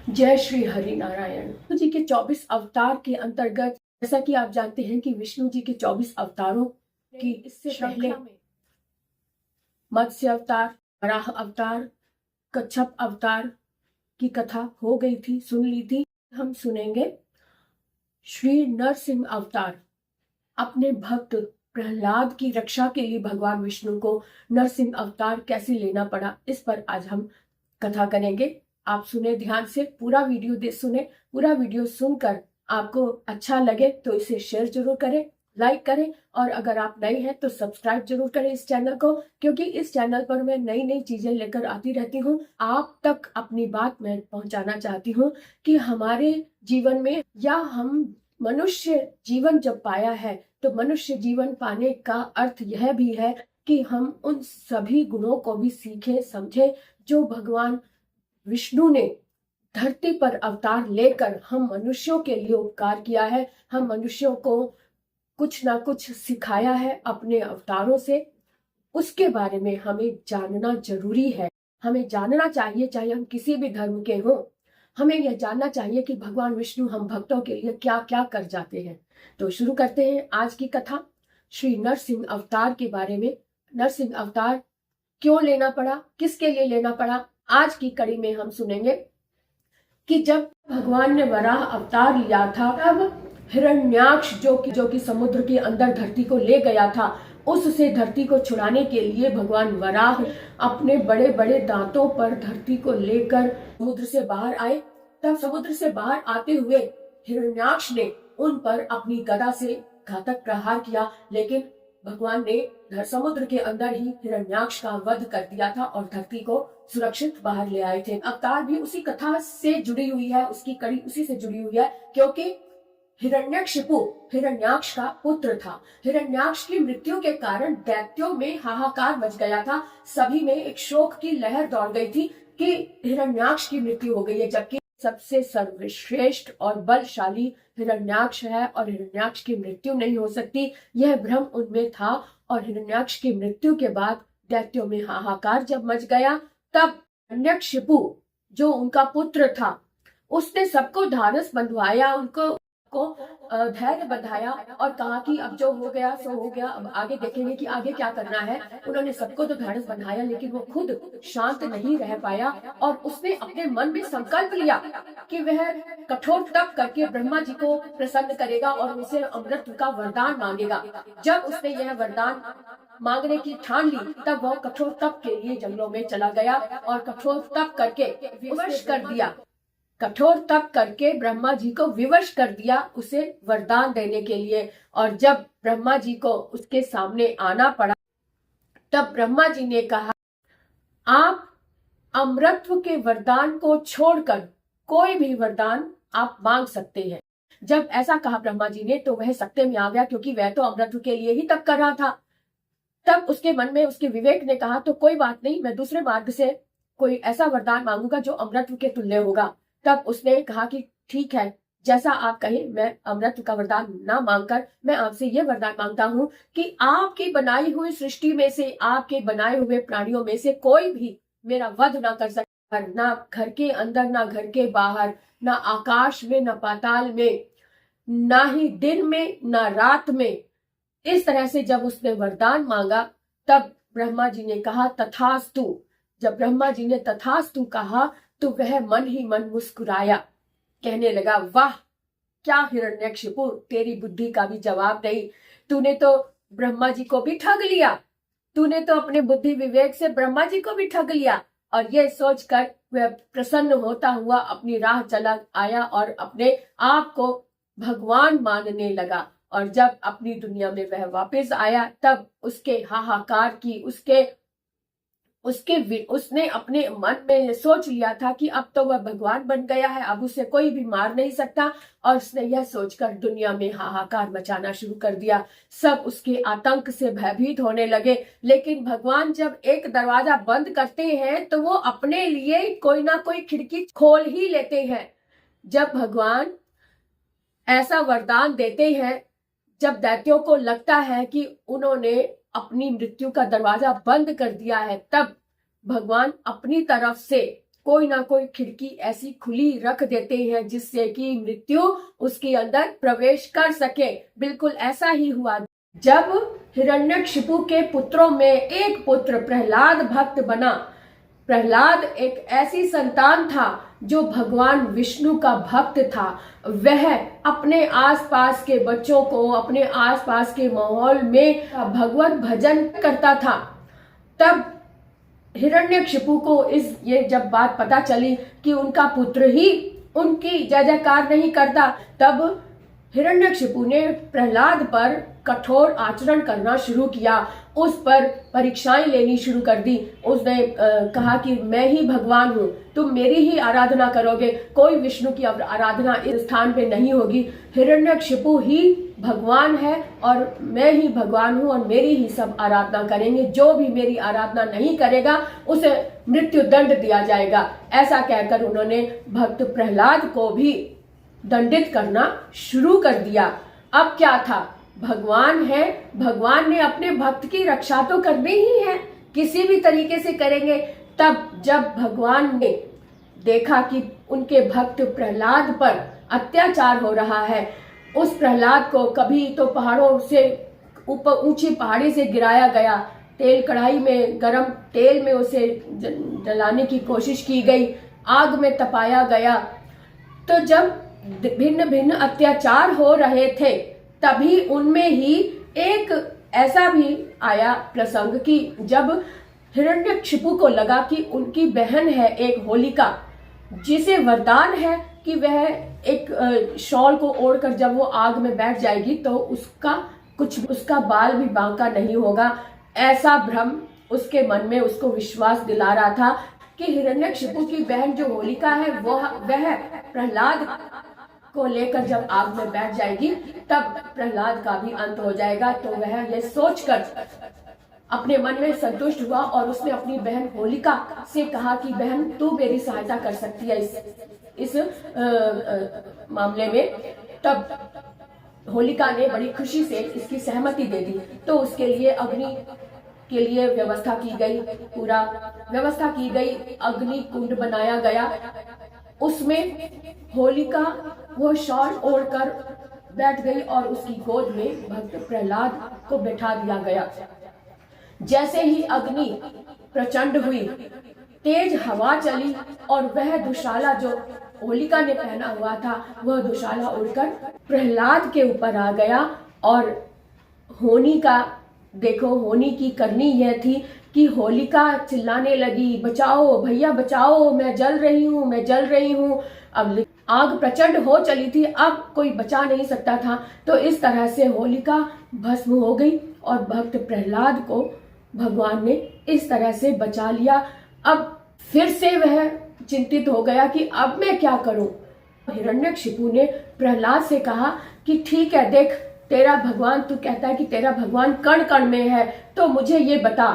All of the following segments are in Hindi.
जय श्री हरि नारायण। विष्णु जी के 24 अवतार के अंतर्गत, जैसा कि आप जानते हैं कि विष्णु जी के 24 अवतारों की इससे पहले मत्स्य अवतार, वराह अवतार, कच्छप अवतार की कथा हो गई थी, सुन ली थी। हम सुनेंगे श्री नरसिंह अवतार। अपने भक्त प्रहलाद की रक्षा के लिए भगवान विष्णु को नरसिंह अवतार कैसे लेना पड़ा, इस पर आज हम कथा करेंगे। आप सुने ध्यान से, पूरा वीडियो सुने। पूरा वीडियो सुनकर आपको अच्छा लगे तो इसे शेयर जरूर करें, लाइक करें, और अगर आप नए हैं तो सब्सक्राइब जरूर करें इस चैनल को, क्योंकि इस चैनल पर मैं नई नई चीजें लेकर आती रहती हूँ। आप तक अपनी बात मैं पहुंचाना चाहती हूँ कि हमारे जीवन में, या हम मनुष्य जीवन जब पाया है तो मनुष्य जीवन पाने का अर्थ यह भी है कि हम उन सभी गुणों को भी सीखें, समझें जो भगवान विष्णु ने धरती पर अवतार लेकर हम मनुष्यों के लिए उपकार किया है। हम मनुष्यों को कुछ ना कुछ सिखाया है अपने अवतारों से। उसके बारे में हमें जानना जरूरी है। हमें जानना चाहिए, चाहे हम किसी भी धर्म के हों। हमें यह जानना चाहिए कि भगवान विष्णु हम भक्तों के लिए क्या क्या कर जाते हैं। तो शुरू करते हैं आज की कथा श्री नरसिंह अवतार के बारे में। नरसिंह अवतार क्यों लेना पड़ा, किसके लिए लेना पड़ा, आज की कड़ी में हम सुनेंगे कि जब भगवान ने वराह अवतार लिया था तब हिरण्याक्ष जो कि समुद्र के अंदर धरती को ले गया था, उससे धरती को छुड़ाने के लिए भगवान वराह अपने बड़े बड़े दांतों पर धरती को लेकर समुद्र से बाहर आए। तब समुद्र से बाहर आते हुए हिरण्याक्ष ने उन पर अपनी गदा से घातक प्रहार किया, लेकिन भगवान ने समुद्र के अंदर ही हिरण्याक्ष का वध कर दिया था और धरती को सुरक्षित बाहर ले आए थे। अवतार भी उसी कथा से जुड़ी हुई है, उसकी कड़ी उसी से जुड़ी हुई है, क्योंकि हिरण्यकशिपु हिरण्याक्ष का पुत्र था। हिरण्याक्ष की मृत्यु के कारण दैत्यों में हाहाकार मच गया था। सभी में एक शोक की लहर दौड़ गई थी कि हिरण्याक्ष की मृत्यु हो गई है, जबकि सबसे सर्वश्रेष्ठ और बलशाली हिरण्याक्ष है और हिरण्याक्ष की मृत्यु नहीं हो सकती, यह भ्रम उनमें था। और हिरण्याक्ष की मृत्यु के बाद दैत्यों में हाहाकार जब मच गया, तब हिरण्यकशिपु जो उनका पुत्र था, उसने सबको ढाढ़स बंधवाया, उनको धैर्य बंधाया और कहा कि अब जो हो गया सो हो गया, अब आगे देखेंगे कि आगे क्या करना है। उन्होंने सबको तो ढाढ़स बंधाया, लेकिन वो खुद शांत नहीं रह पाया और उसने अपने मन में संकल्प लिया कि वह कठोर तप करके ब्रह्मा जी को प्रसन्न करेगा और उनसे अमृत का वरदान मांगेगा। जब उसने यह वरदान मांगने की ठान ली, तब वह कठोर तप के लिए जंगलों में चला गया और कठोर तप करके विवश कर दिया। कठोर तप करके ब्रह्मा जी को विवश कर दिया उसे वरदान देने के लिए। और जब ब्रह्मा जी को उसके सामने आना पड़ा, तब ब्रह्मा जी ने कहा, आप अमरत्व के वरदान को छोड़कर कोई भी वरदान आप मांग सकते हैं। जब ऐसा कहा ब्रह्मा जी ने, तो वह सत्य में आ गया, क्योंकि वह तो अमरत्व के लिए ही तप कर रहा था। तब उसके मन में उसके विवेक ने कहा, तो कोई बात नहीं, मैं दूसरे मार्ग से कोई ऐसा वरदान मांगूंगा जो अमरत्व के तुल्य होगा। तब उसने कहा कि ठीक है, जैसा आप कहें, मैं अमृत का वरदान ना मांगकर मैं आपसे यह वरदान मांगता हूँ कि आपकी बनाई हुई सृष्टि में से, आपके बनाए हुए प्राणियों में से कोई भी मेरा वध ना कर सके, ना घर के अंदर ना घर के बाहर, ना आकाश में ना पाताल में, ना ही दिन में ना रात में। इस तरह से जब उसने वरदान मांगा, तब ब्रह्मा जी ने कहा तथास्तु। जब ब्रह्मा जी ने तथास्तु कहा, तो वह मन ही मन मुस्कुराया, कहने लगा, वाह क्या हिरण्यकशिपु, तेरी बुद्धि का भी जवाब नहीं। तूने तो ब्रह्मा जी को भी ठग लिया, तूने तो अपने बुद्धि विवेक से ब्रह्मा जी को भी ठग लिया। और यह सोचकर वह प्रसन्न होता हुआ अपनी राह चला आया और अपने आप को भगवान मानने लगा। और जब अपनी दुनिया में वह वापस आया, तब उसके हाहाकार की उसने अपने मन में सोच लिया था कि अब तो वह भगवान बन गया है, अब उसे कोई भी मार नहीं सकता। और उसने यह सोचकर दुनिया में हाहाकार मचाना शुरू कर दिया। सब उसके आतंक से भयभीत होने लगे। लेकिन भगवान जब एक दरवाजा बंद करते हैं, तो वो अपने लिए कोई ना कोई खिड़की खोल ही लेते हैं। जब भगवान ऐसा वरदान देते हैं, जब दैत्यों को लगता है कि उन्होंने अपनी मृत्यु का दरवाजा बंद कर दिया है, तब भगवान अपनी तरफ से कोई ना कोई खिड़की ऐसी खुली रख देते हैं जिससे कि मृत्यु उसके अंदर प्रवेश कर सके। बिल्कुल ऐसा ही हुआ। जब हिरण्यकशिपु के पुत्रों में एक पुत्र प्रहलाद भक्त बना। प्रहलाद एक ऐसी संतान था जो भगवान विष्णु का भक्त था। वह अपने आसपास के बच्चों को, अपने आसपास के माहौल में भगवत भजन करता था। तब हिरण्यकशिपु को ये जब बात पता चली कि उनका पुत्र ही उनकी जय जयकार नहीं करता, तब हिरण्यकशिपु ने प्रहलाद पर कठोर आचरण करना शुरू किया, उस पर परीक्षाएं लेनी शुरू कर दी। उसने कहा कि मैं ही भगवान हूँ, तुम मेरी ही आराधना करोगे, कोई विष्णु की आराधना इस स्थान पे नहीं होगी। हिरण्यकशिपु ही भगवान है और मैं ही भगवान हूँ और मेरी ही सब आराधना करेंगे। जो भी मेरी आराधना नहीं करेगा उसे मृत्यु दंड दिया जाएगा। ऐसा कहकर उन्होंने भक्त प्रहलाद को भी दंडित करना शुरू कर दिया। अब क्या था, भगवान है, भगवान ने अपने भक्त की रक्षा तो करनी ही है, किसी भी तरीके से करेंगे। तब जब भगवान ने देखा कि उनके भक्त प्रहलाद पर अत्याचार हो रहा है, उस प्रहलाद को कभी तो पहाड़ों से ऊपर ऊंची पहाड़ी से गिराया गया, तेल कढ़ाई में गरम तेल में उसे जलाने की कोशिश की गई, आग में तपाया गया। तो जब भिन्न भिन्न अत्याचार हो रहे थे, तभी उनमें ही एक ऐसा भी आया प्रसंग कि जब हिरण्यकशिपु को लगा कि उनकी बहन है एक होलिका, जिसे वरदान है कि वह एक शॉल को ओढ़कर जब वो आग में बैठ जाएगी तो उसका बाल भी बांका नहीं होगा। ऐसा भ्रम उसके मन में उसको विश्वास दिला रहा था कि हिरण्यकशिपु की बहन जो होलिका है वह प्रहलाद को लेकर जब आग में बैठ जाएगी तब प्रहलाद का भी अंत हो जाएगा। तो वह ये सोचकर अपने मन में संतुष्ट हुआ और उसने अपनी बहन होलिका से कहा कि बहन तू मेरी सहायता कर सकती है इस मामले में। तब होलिका ने बड़ी खुशी से इसकी सहमति दे दी। तो उसके लिए अग्नि के लिए व्यवस्था की गई, पूरा व्यवस्था की गई, अग्नि कुंड बनाया गया। उसमें होलिका वो शॉल ओढ़कर बैठ गई और उसकी गोद में भक्त प्रहलाद को बैठा दिया गया। जैसे ही अग्नि प्रचंड हुई, तेज हवा चली और वह दुशाला जो होलिका ने पहना हुआ था वह दुशाला उड़कर प्रहलाद के ऊपर आ गया। और होनी की करनी यह थी कि होलिका चिल्लाने लगी, बचाओ भैया बचाओ, मैं जल रही हूँ, मैं जल रही हूँ। अब आग प्रचंड हो चली थी, अब कोई बचा नहीं सकता था। तो इस तरह से होलिका भस्म हो गई और भक्त प्रहलाद को भगवान ने इस तरह से बचा लिया। अब फिर से वह चिंतित हो गया कि अब मैं क्या करूं। हिरण्यकशिपु ने प्रहलाद से कहा कि ठीक है, देख तेरा भगवान, तू कहता है कि तेरा भगवान कण कण में है, तो मुझे ये बता,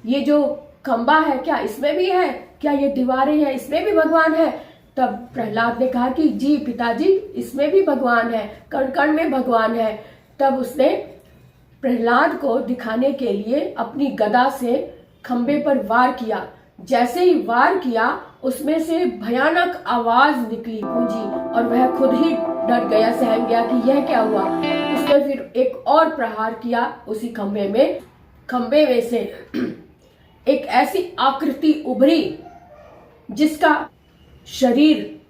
ये जो खंबा है क्या इसमें भी है, क्या ये दीवारें हैं इसमें भी भगवान है? तब प्रहलाद ने कहा कि जी पिताजी, इसमें भी भगवान है, कण कण में भगवान है। तब उसने प्रहलाद को दिखाने के लिए अपनी गदा से खंबे पर वार किया। जैसे ही वार किया उसमें से भयानक आवाज निकली, गूंजी, और वह खुद ही डर गया, सहम गया कि यह क्या हुआ। उसने फिर एक और प्रहार किया उसी खंबे में। खंबे में से एक ऐसी आकृति उभरी जिसका शरीर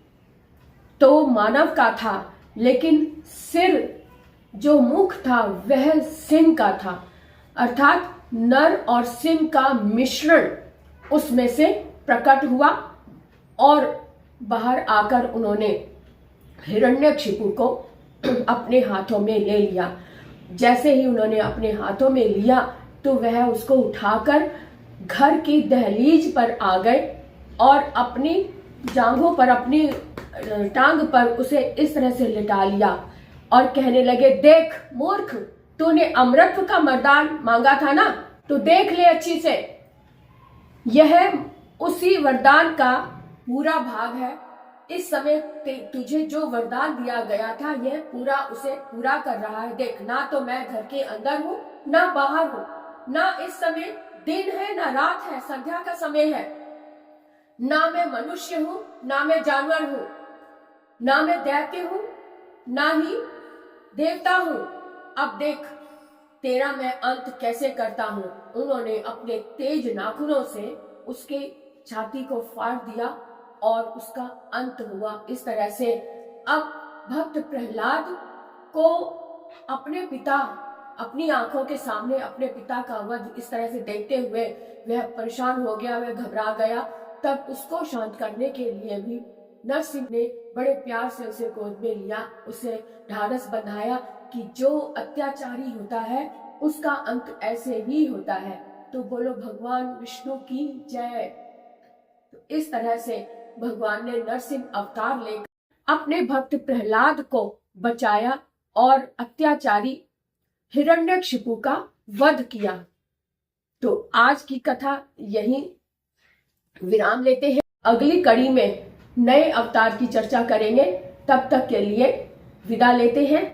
तो मानव का था, लेकिन सिर जो मुख था वह सिंह का था, अर्थात नर और सिंह का मिश्रण उसमें से प्रकट हुआ। और बाहर आकर उन्होंने हिरण्यकशिपु को अपने हाथों में ले लिया। जैसे ही उन्होंने अपने हाथों में लिया तो वह उसको उठाकर घर की दहलीज पर आ गए और अपनी जांघों पर, अपनी टांग पर उसे इस तरह से लिटा लिया और कहने लगे, देख मूर्ख, तूने अमृत का वरदान मांगा था ना, तो देख ले अच्छी से, यह उसी वरदान का पूरा भाग है। इस समय तुझे जो वरदान दिया गया था यह पूरा उसे पूरा कर रहा है। देख, ना तो मैं घर के अंदर हूँ ना बाहर हूँ, ना इस समय दिन है ना रात है, संध्या का समय है। ना मैं मनुष्य हूं, ना मैं जानवर हूं, ना मैं दैत्य हूं, ना ही देवता हूं। अब देख तेरा मैं अंत कैसे करता हूं। उन्होंने अपने तेज नाखूनों से उसके छाती को फाड़ दिया और उसका अंत हुआ इस तरह से। अब भक्त प्रहलाद को अपने पिता, अपनी आंखों के सामने अपने पिता का वध इस तरह से देखते हुए वह परेशान हो गया, वह घबरा गया। तब उसको शांत करने के लिए भी नरसिंह ने बड़े प्यार से उसे गोद में लिया, उसे ढाढ़स बंधाया कि जो अत्याचारी होता है उसका अंत ऐसे ही होता है। तो बोलो भगवान विष्णु की जय। तो इस तरह से भगवान ने नरसिंह अवतार लेकर अपने भक्त प्रहलाद को बचाया और अत्याचारी हिरण्यकशिपु का वध किया। तो आज की कथा यहीं विराम लेते हैं। अगली कड़ी में नए अवतार की चर्चा करेंगे। तब तक के लिए विदा लेते हैं।